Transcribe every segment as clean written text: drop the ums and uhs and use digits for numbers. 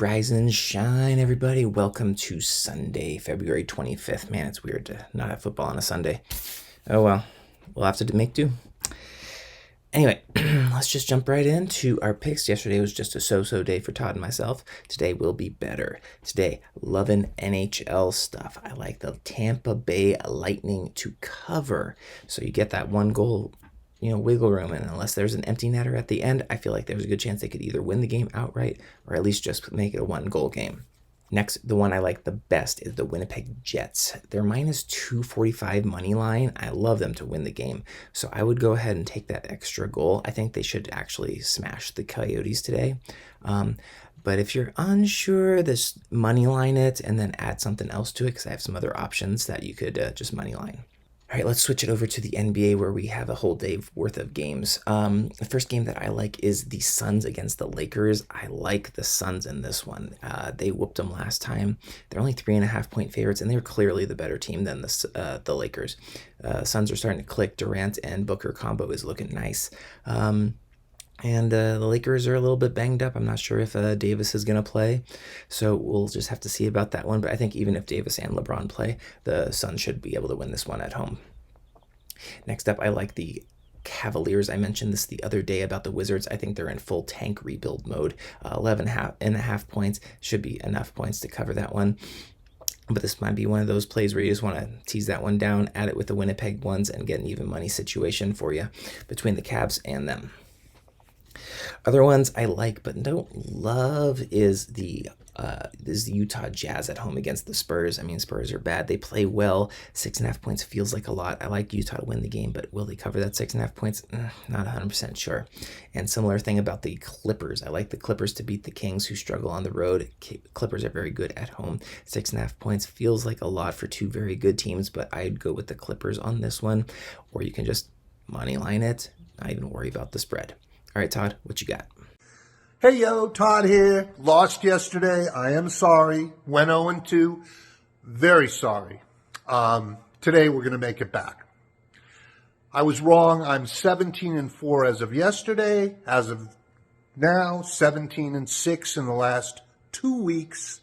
Rise and shine, everybody. Welcome to Sunday, February 25th. Man, it's weird to not have football on a Sunday. Oh well, we'll have to make do. Anyway, let's just jump right into our picks. Yesterday was just a so-so day for Todd and myself. Today will be better. Today, loving NHL stuff. I like the Tampa Bay Lightning to cover. So you get that one goal, wiggle room. And unless there's an empty netter at the end, I feel like there's a good chance they could either win the game outright or at least just make it a one-goal game. Next, the one I like the best is the Winnipeg Jets. They're minus 245 money line. I love them to win the game. So I would go ahead and take that extra goal. I think they should actually smash the Coyotes today. But if you're unsure, this money line it and then add something else to it because I have some other options that you could just money line. All right, let's switch it over to the NBA where we have a whole day worth of games. The first game that I like is the Suns against the Lakers. I like the Suns in this one. They whooped them last time. They're only 3.5-point favorites, and they're clearly the better team than the Lakers. Suns are starting to click. Durant and Booker combo is looking nice. And the Lakers are a little bit banged up. I'm not sure if Davis is going to play. So we'll just have to see about that one. But I think even if Davis and LeBron play, the Suns should be able to win this one at home. Next up, I like the Cavaliers. I mentioned this the other day about the Wizards. I think they're in full tank rebuild mode. 11.5 points should be enough points to cover that one. But this might be one of those plays where you just want to tease that one down, add it with the Winnipeg ones, and get an even money situation for you between the Cavs and them. Other ones I like but don't love is the Utah Jazz at home against the Spurs. I mean, Spurs are bad. They play well. 6.5 points feels like a lot. I like Utah to win the game, but will they cover that 6.5 points? Not 100% sure. And similar thing about the Clippers. I like the Clippers to beat the Kings who struggle on the road. Clippers are very good at home. 6.5 points feels like a lot for two very good teams, but I'd go with the Clippers on this one. Or you can just money line it, not even worry about the spread. All right, Todd, what you got? Hey, yo, Todd here. Lost yesterday. I am sorry. Went 0-2. Very sorry. Today we're going to make it back. I was wrong. I'm 17-4 as of yesterday. As of now, 17-6 in the last 2 weeks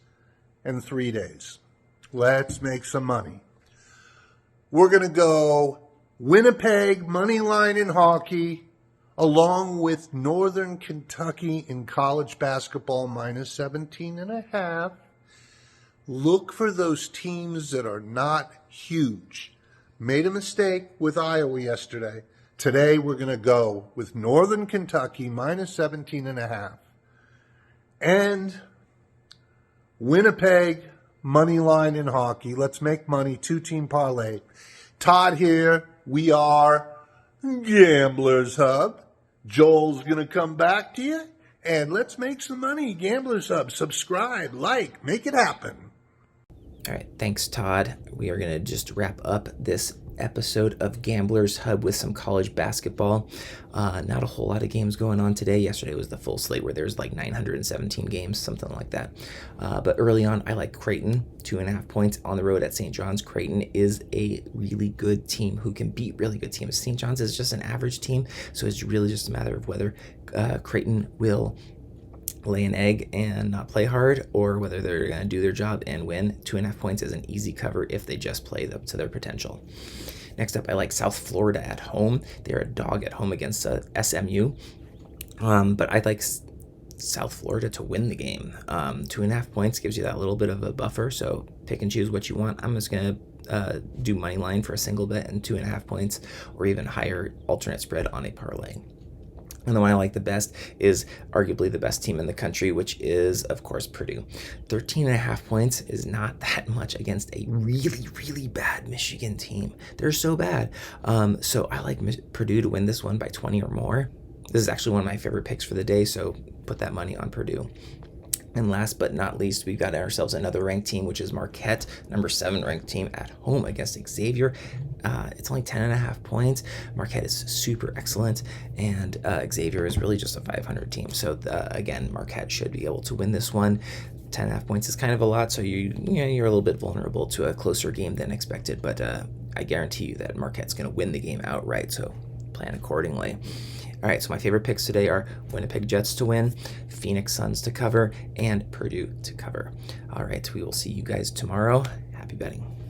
and 3 days. Let's make some money. We're going to go Winnipeg, money line in hockey, along with Northern Kentucky in college basketball minus 17.5. Look for those teams that are not huge. Made a mistake with Iowa yesterday. Today we're going to go with Northern Kentucky minus 17.5. And Winnipeg money line in hockey. Let's make money. 2-team parlay. Todd here. We are Gamblers Hub. Joel's going to come back to you, and let's make some money. Gamblers Hub, subscribe, like, make it happen. All right, thanks, Todd. We are going to just wrap up this episode of Gamblers Hub with some college basketball. Not a whole lot of games going on today. Yesterday was the full slate where there's like 917 games, something like that. But early on, I like Creighton, 2.5 points on the road at St. John's. Creighton is a really good team who can beat really good teams. St. John's is just an average team, so it's really just a matter of whether Creighton will lay an egg and not play hard, or whether they're going to do their job and win. 2.5 points is an easy cover if they just play up to their potential. Next up, I like South Florida at home. They're a dog at home against SMU, but I like South Florida to win the game. 2.5 points gives you that little bit of a buffer, so pick and choose what you want. I'm just going to do money line for a single bet and 2.5 points, or even higher alternate spread on a parlay. And the one I like the best is arguably the best team in the country, which is, of course, Purdue. 13.5 points is not that much against a really, really bad Michigan team. They're so bad. So I like Purdue to win this one by 20 or more. This is actually one of my favorite picks for the day, so put that money on Purdue. And last but not least, we've got ourselves another ranked team, which is Marquette, number 7 ranked team at home against Xavier. It's only 10.5 points. Marquette is super excellent, and Xavier is really just a 500 team. So again, Marquette should be able to win this one. 10.5 points is kind of a lot, so you're a little bit vulnerable to a closer game than expected. But I guarantee you that Marquette's going to win the game outright. So plan accordingly. All right, so my favorite picks today are Winnipeg Jets to win, Phoenix Suns to cover, and Purdue to cover. All right, we will see you guys tomorrow. Happy betting.